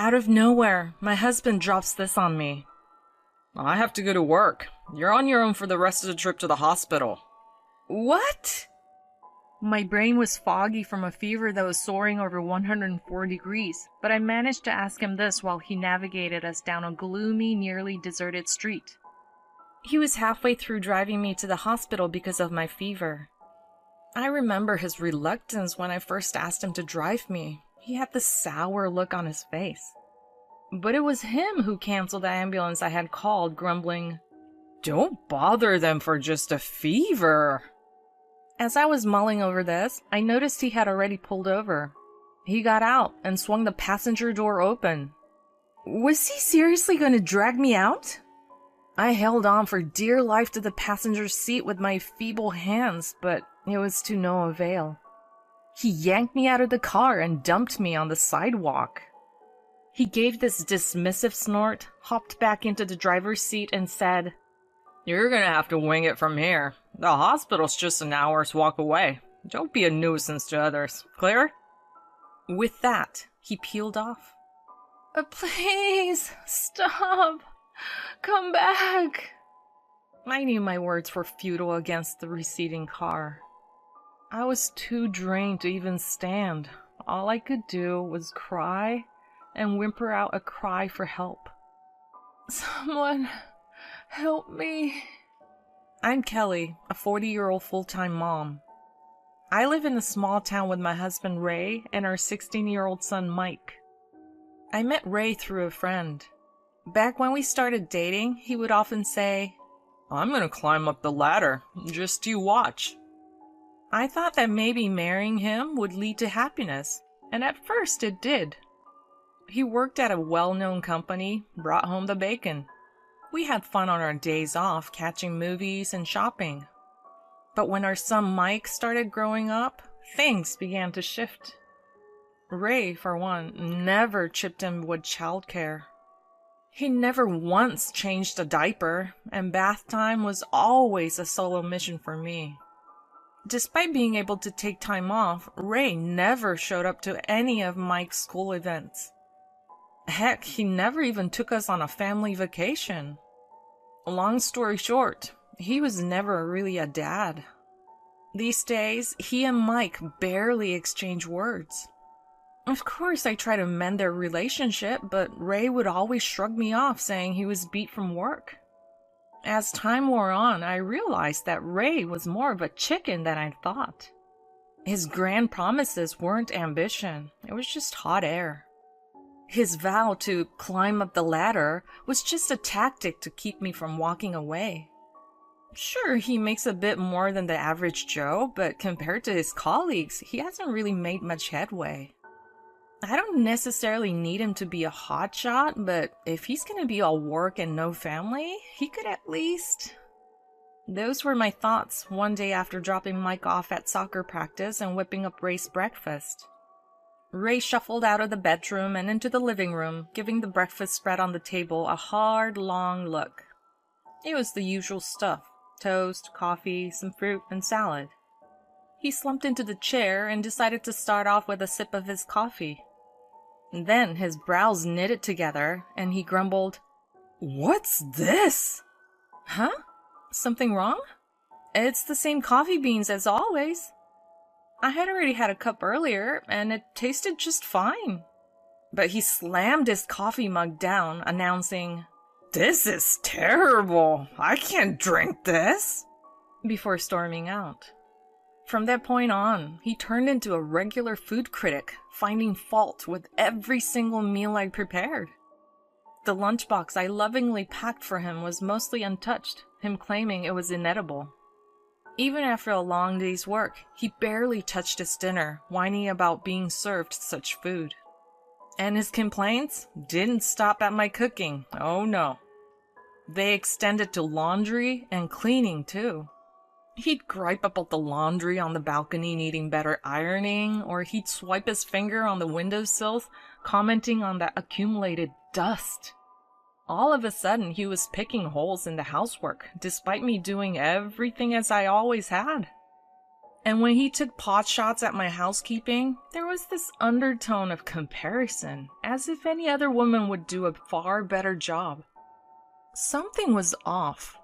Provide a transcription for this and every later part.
Out of nowhere, my husband drops this on me. I have to go to work. You're on your own for the rest of the trip to the hospital. What? My brain was foggy from a fever that was soaring over 104 degrees, but I managed to ask him this while he navigated us down a gloomy, nearly deserted street. He was halfway through driving me to the hospital because of my fever. I remember his reluctance when I first asked him to drive me. He had this sour look on his face. But it was him who canceled the ambulance I had called, grumbling, "Don't bother them for just a fever." As I was mulling over this, I noticed he had already pulled over. He got out and swung the passenger door open. Was he seriously going to drag me out? I held on for dear life to the passenger seat with my feeble hands, but it was to no avail. He yanked me out of the car and dumped me on the sidewalk. He gave this dismissive snort, hopped back into the driver's seat, and said, "You're gonna have to wing it from here. The hospital's just an hour's walk away. Don't be a nuisance to others. Clear?" With that, he peeled off. Please, stop. Come back. I knew my words were futile against the receding car. I was too drained to even stand. All I could do was cry and whimper out a cry for help. Someone help me. I'm Kelly, a 40-year-old full-time mom. I live in a small town with my husband Ray and our 16-year-old son Mike. I met Ray through a friend. Back when we started dating, he would often say, "I'm gonna climb up the ladder, just you watch." I thought that maybe marrying him would lead to happiness, and at first it did. He worked at a well-known company, brought home the bacon. We had fun on our days off, catching movies and shopping. But when our son Mike started growing up, things began to shift. Ray, for one, never chipped in with childcare. He never once changed a diaper, and bath time was always a solo mission for me. Despite being able to take time off, Ray never showed up to any of Mike's school events. Heck, he never even took us on a family vacation. Long story short, he was never really a dad. These days, he and Mike barely exchange words. Of course, I try to mend their relationship, but Ray would always shrug me off, saying he was beat from work. As time wore on, I realized that Ray was more of a chicken than I thought. His grand promises weren't ambition, it was just hot air. His vow to climb up the ladder was just a tactic to keep me from walking away. Sure, he makes a bit more than the average Joe, but compared to his colleagues, he hasn't really made much headway. I don't necessarily need him to be a hotshot, but if he's gonna be all work and no family, he could at least... Those were my thoughts one day after dropping Mike off at soccer practice and whipping up Ray's breakfast. Ray shuffled out of the bedroom and into the living room, giving the breakfast spread on the table a hard, long look. It was the usual stuff: toast, coffee, some fruit, and salad. He slumped into the chair and decided to start off with a sip of his coffee. Then his brows knitted together, and he grumbled, "What's this?" Huh? Something wrong? It's the same coffee beans as always. I had already had a cup earlier, and it tasted just fine. But he slammed his coffee mug down, announcing, "This is terrible! I can't drink this!" before storming out. From that point on, he turned into a regular food critic, finding fault with every single meal I prepared. The lunchbox I lovingly packed for him was mostly untouched, him claiming it was inedible. Even after a long day's work, he barely touched his dinner, whining about being served such food. And his complaints didn't stop at my cooking, oh no. They extended to laundry and cleaning too. He'd gripe about the laundry on the balcony needing better ironing, or he'd swipe his finger on the windowsills, commenting on the accumulated dust. All of a sudden, he was picking holes in the housework, despite me doing everything as I always had. And when he took pot shots at my housekeeping, there was this undertone of comparison, as if any other woman would do a far better job. Something was off.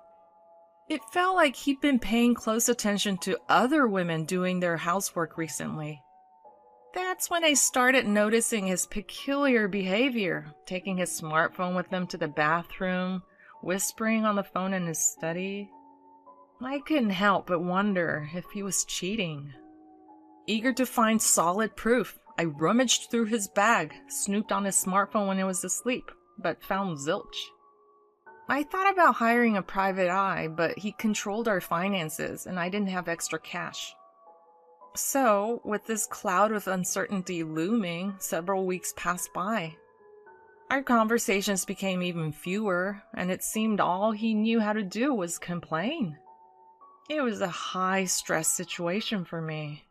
It felt like he'd been paying close attention to other women doing their housework recently. That's when I started noticing his peculiar behavior, taking his smartphone with him to the bathroom, whispering on the phone in his study. I couldn't help but wonder if he was cheating. Eager to find solid proof, I rummaged through his bag, snooped on his smartphone when he was asleep, but found zilch. I thought about hiring a private eye, but he controlled our finances and I didn't have extra cash. So, with this cloud of uncertainty looming, several weeks passed by. Our conversations became even fewer, and it seemed all he knew how to do was complain. It was a high-stress situation for me.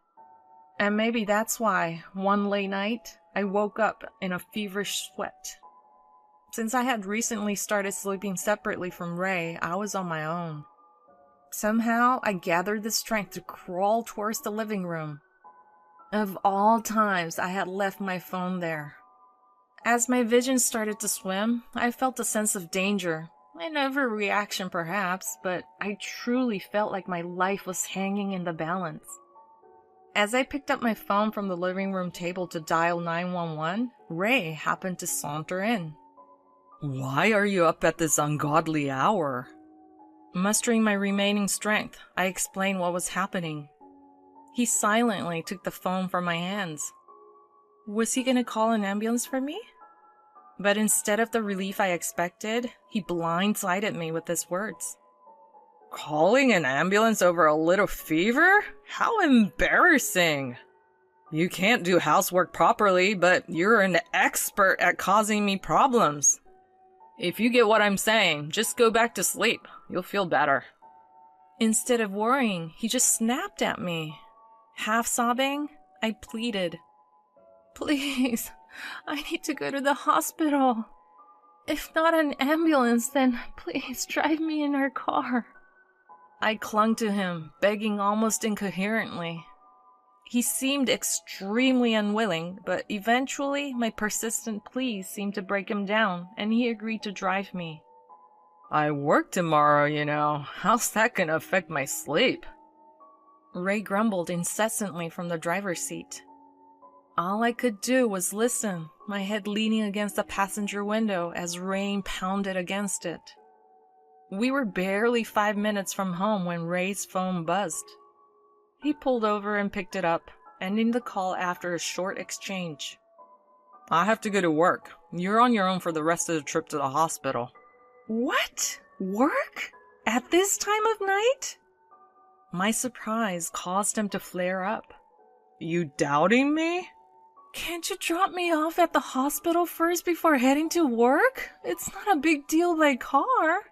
And maybe that's why, one late night, I woke up in a feverish sweat. Since I had recently started sleeping separately from Ray, I was on my own. Somehow, I gathered the strength to crawl towards the living room. Of all times, I had left my phone there. As my vision started to swim, I felt a sense of danger. An overreaction perhaps, but I truly felt like my life was hanging in the balance. As I picked up my phone from the living room table to dial 911, Ray happened to saunter in. "Why are you up at this ungodly hour?" Mustering my remaining strength, I explained what was happening. He silently took the phone from my hands. Was he going to call an ambulance for me? But instead of the relief I expected, he blindsided me with his words. "Calling an ambulance over a little fever? How embarrassing! You can't do housework properly, but you're an expert at causing me problems. If you get what I'm saying, just go back to sleep. You'll feel better." Instead of worrying, he just snapped at me. Half sobbing, I pleaded, "Please, I need to go to the hospital. If not an ambulance, then please drive me in our car." I clung to him, begging almost incoherently. He seemed extremely unwilling, but eventually my persistent pleas seemed to break him down, and he agreed to drive me. "I work tomorrow, you know. How's that gonna affect my sleep?" Ray grumbled incessantly from the driver's seat. All I could do was listen, my head leaning against the passenger window as rain pounded against it. We were barely 5 minutes from home when Ray's phone buzzed. He pulled over and picked it up, ending the call after a short exchange. "I have to go to work. You're on your own for the rest of the trip to the hospital." "What? Work? At this time of night?" My surprise caused him to flare up. "You doubting me?" "Can't you drop me off at the hospital first before heading to work? It's not a big deal by car."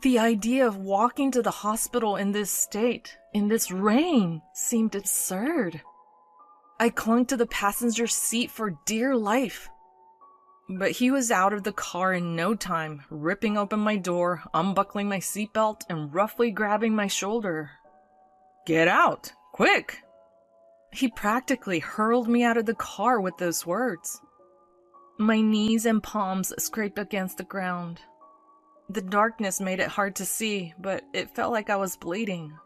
The idea of walking to the hospital in this state, in this rain, seemed absurd. I clung to the passenger seat for dear life. But he was out of the car in no time, ripping open my door, unbuckling my seatbelt, and roughly grabbing my shoulder. "Get out! Quick!" He practically hurled me out of the car with those words. My knees and palms scraped against the ground. The darkness made it hard to see, but it felt like I was bleeding.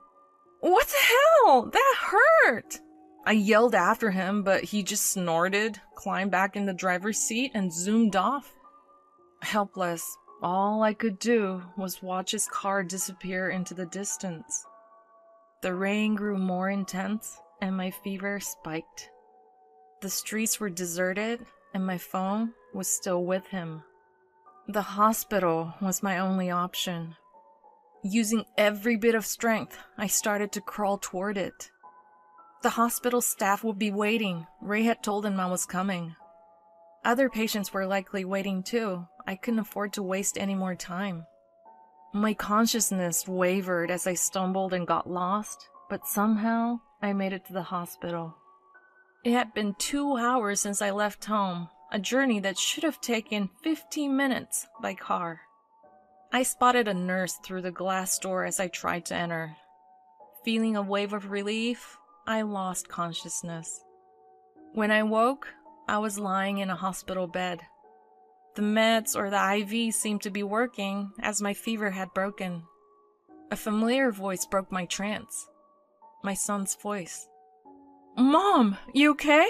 "What the hell? That hurt!" I yelled after him, but he just snorted, climbed back in the driver's seat, and zoomed off. Helpless, all I could do was watch his car disappear into the distance. The rain grew more intense, and my fever spiked. The streets were deserted, and my phone was still with him. The hospital was my only option. Using every bit of strength, I started to crawl toward it. The hospital staff would be waiting. Ray had told them I was coming. Other patients were likely waiting too. I couldn't afford to waste any more time. My consciousness wavered as I stumbled and got lost, but somehow I made it to the hospital. It had been 2 hours since I left home, a journey that should have taken 15 minutes by car. I spotted a nurse through the glass door as I tried to enter. Feeling a wave of relief, I lost consciousness. When I woke, I was lying in a hospital bed. The meds or the IV seemed to be working as my fever had broken. A familiar voice broke my trance. My son's voice. "Mom, you okay?"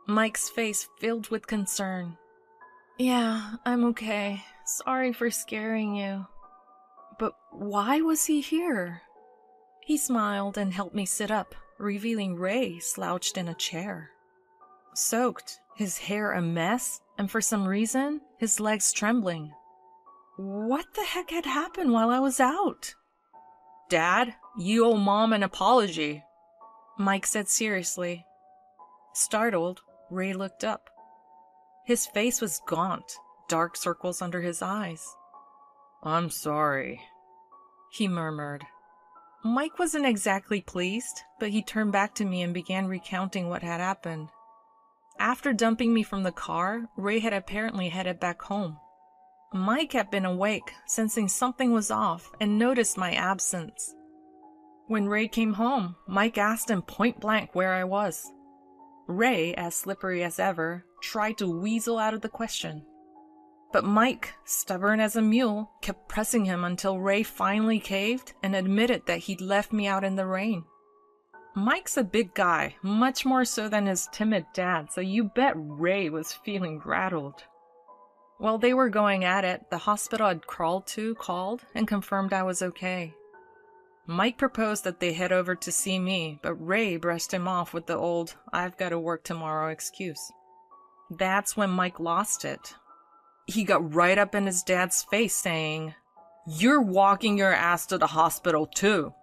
Mike's face filled with concern. "Yeah, I'm okay. Sorry for scaring you." "But why was he here?" He smiled and helped me sit up, revealing Ray slouched in a chair. Soaked, his hair a mess, and for some reason, his legs trembling. What the heck had happened while I was out? "Dad, you owe Mom an apology," Mike said seriously. Startled, Ray looked up. His face was gaunt, dark circles under his eyes. "I'm sorry," he murmured. Mike wasn't exactly pleased, but he turned back to me and began recounting what had happened. After dumping me from the car, Ray had apparently headed back home. Mike had been awake, sensing something was off, and noticed my absence. When Ray came home, Mike asked him point blank where I was. Ray, as slippery as ever, tried to weasel out of the question. But Mike, stubborn as a mule, kept pressing him until Ray finally caved and admitted that he'd left me out in the rain. Mike's a big guy, much more so than his timid dad, so you bet Ray was feeling rattled. While they were going at it, the hospital I'd called and confirmed I was okay. Mike proposed that they head over to see me, but Ray brushed him off with the old "I've got to work tomorrow" excuse. That's when Mike lost it. He got right up in his dad's face saying, "You're walking your ass to the hospital too."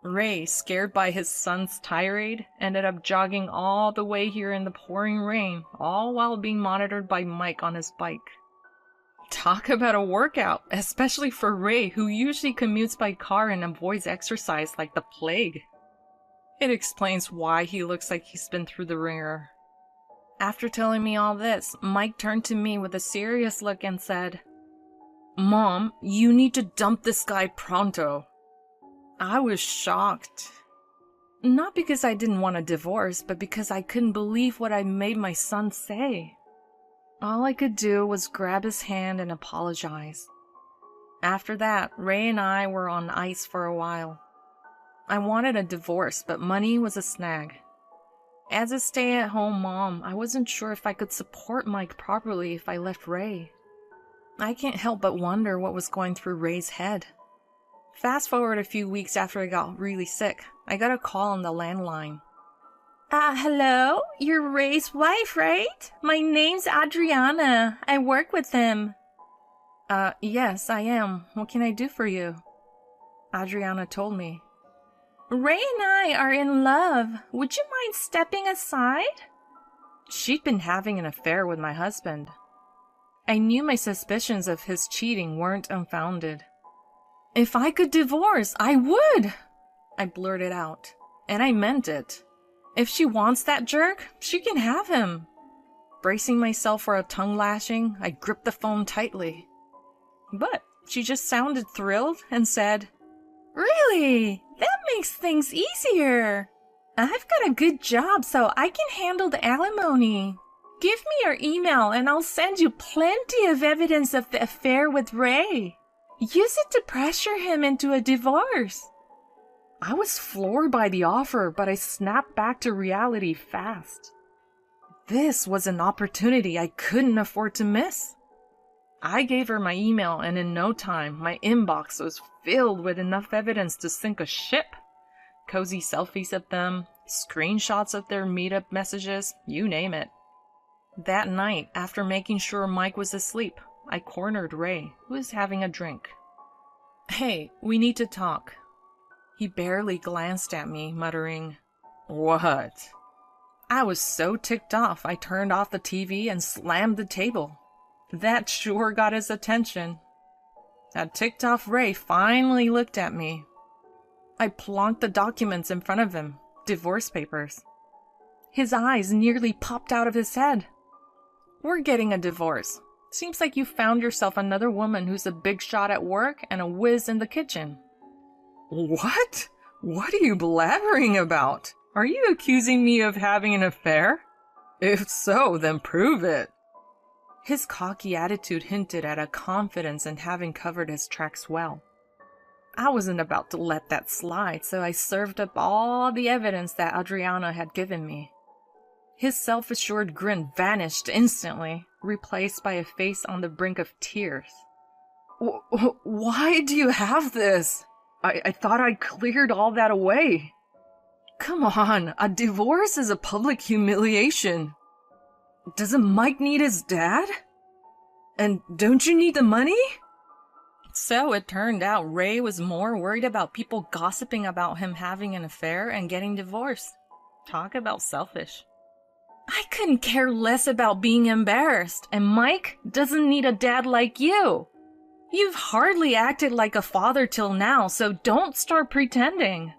Ray, scared by his son's tirade, ended up jogging all the way here in the pouring rain, all while being monitored by Mike on his bike. Talk about a workout, especially for Ray, who usually commutes by car and avoids exercise like the plague. It explains why he looks like he's been through the ringer. After telling me all this, Mike turned to me with a serious look and said, "Mom, you need to dump this guy pronto." I was shocked. Not because I didn't want a divorce, but because I couldn't believe what I made my son say. All I could do was grab his hand and apologize. After that, Ray and I were on ice for a while. I wanted a divorce, but money was a snag. As a stay-at-home mom, I wasn't sure if I could support Mike properly if I left Ray. I can't help but wonder what was going through Ray's head. Fast forward a few weeks after I got really sick, I got a call on the landline. Hello? You're Ray's wife, right? My name's Adriana. I work with him. Yes, I am. What can I do for you? Adriana told me. Ray and I are in love. Would you mind stepping aside? She'd been having an affair with my husband. I knew my suspicions of his cheating weren't unfounded. If I could divorce, I would, I blurted out, and I meant it. If she wants that jerk, she can have him. Bracing myself for a tongue lashing, I gripped the phone tightly. But she just sounded thrilled and said, "Really? That makes things easier. I've got a good job, so I can handle the alimony. Give me your email and I'll send you plenty of evidence of the affair with Ray. Use it to pressure him into a divorce." I was floored by the offer, but I snapped back to reality fast. This was an opportunity I couldn't afford to miss. I gave her my email, and in no time, my inbox was filled with enough evidence to sink a ship. Cozy selfies of them, screenshots of their meetup messages, you name it. That night, after making sure Mike was asleep, I cornered Ray, who was having a drink. "Hey, we need to talk." He barely glanced at me, muttering, "What?" I was so ticked off, I turned off the TV and slammed the table. That sure got his attention. That ticked off Ray finally looked at me. I plonked the documents in front of him, divorce papers. His eyes nearly popped out of his head. "We're getting a divorce. Seems like you found yourself another woman who's a big shot at work and a whiz in the kitchen." "What? What are you blabbering about? Are you accusing me of having an affair? If so, then prove it. His cocky attitude hinted at a confidence in having covered his tracks well. I wasn't about to let that slide, so I served up all the evidence that Adriana had given me. His self-assured grin vanished instantly, replaced by a face on the brink of tears. Why do you have this? I thought I cleared all that away. Come on, a divorce is a public humiliation. Doesn't Mike need his dad? And don't you need the money? So it turned out Ray was more worried about people gossiping about him having an affair and getting divorced. Talk about selfish. I couldn't care less about being embarrassed, and Mike doesn't need a dad like you. You've hardly acted like a father till now, so don't start pretending.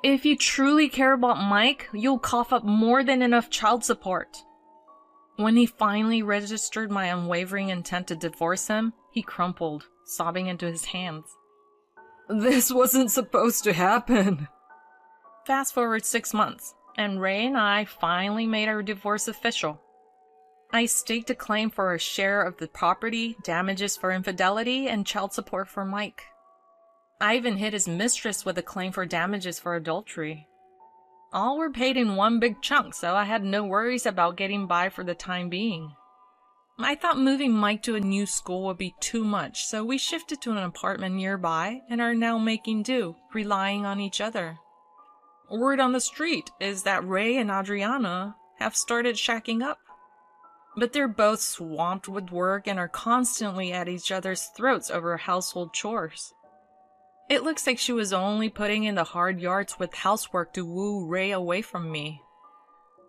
If you truly care about Mike, you'll cough up more than enough child support. When he finally registered my unwavering intent to divorce him, he crumpled, sobbing into his hands. This wasn't supposed to happen. Fast forward 6 months, and Ray and I finally made our divorce official. I staked a claim for a share of the property, damages for infidelity, and child support for Mike. I even hit his mistress with a claim for damages for adultery. All were paid in one big chunk, so I had no worries about getting by for the time being. I thought moving Mike to a new school would be too much, so we shifted to an apartment nearby and are now making do, relying on each other. Word on the street is that Ray and Adriana have started shacking up. But they're both swamped with work and are constantly at each other's throats over household chores. It looks like she was only putting in the hard yards with housework to woo Ray away from me.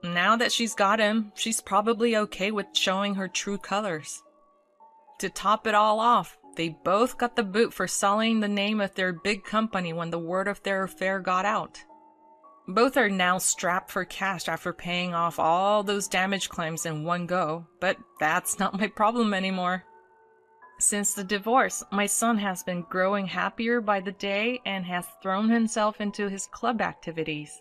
Now that she's got him, she's probably okay with showing her true colors. To top it all off, they both got the boot for sullying the name of their big company when the word of their affair got out. Both are now strapped for cash after paying off all those damage claims in one go, but that's not my problem anymore. Since the divorce, my son has been growing happier by the day and has thrown himself into his club activities.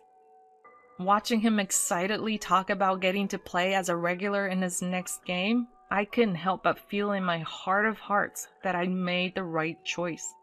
Watching him excitedly talk about getting to play as a regular in his next game, I couldn't help but feel in my heart of hearts that I made the right choice.